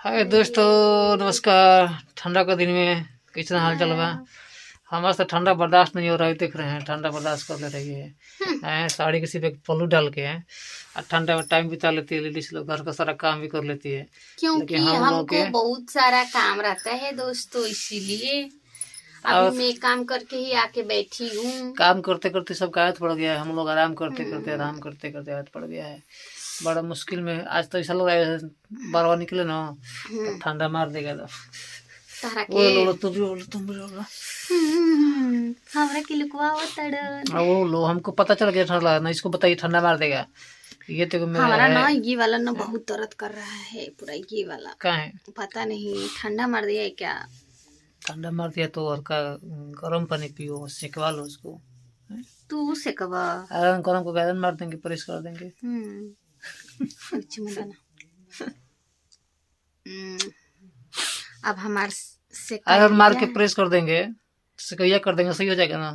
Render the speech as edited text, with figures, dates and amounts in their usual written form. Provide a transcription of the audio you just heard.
हाय दोस्तों, नमस्कार। ठंडा का दिन में कितना हाल चल रहा है। हमारे से ठंडा बर्दाश्त नहीं हो रहा है, देख रहे हैं। ठंडा बर्दाश्त कर ले रही है। साड़ी किसी पे पल्लू डाल के है और ठंडा में टाइम बिता लेती है। लेडीज लोग घर का सारा काम भी कर लेती है, क्योंकि लेकिन हम लोग के हमको बहुत सारा काम रहता है दोस्तों, इसीलिए और अभी मैं काम करके ही आके बैठी हूँ। काम करते करते सब का आदत पड़ गया है। हम लोग आराम करते करते आदत पड़ गया है। बड़ा मुश्किल में आज तो ऐसा लग रहा है बारह निकले ना तो ठंडा मार देगा। तारा वो के लो तुम भी बोलो, तुम भी बोलो। हमरा के लुकवा तड़न। वो लो, हमको पता चल गया ठंडा ना, इसको बताइए ठंडा मार देगा। ये तो हमारा ना ये वाला ना बहुत दर्द कर रहा है, पूरा ये वाला। क्या है? पता नहीं ठंडा मार दिया है क्या। ठंडा मार दिया तो और का गर्म पानी पियो, सेकवा लो उसको। तू सेकवा गरम को गर्दन मार देंगे, प्रेस कर देंगे। अब हमार आयरन मार के प्रेस कर देंगे, सेकैया कर देंगे, सही हो जाएगा ना।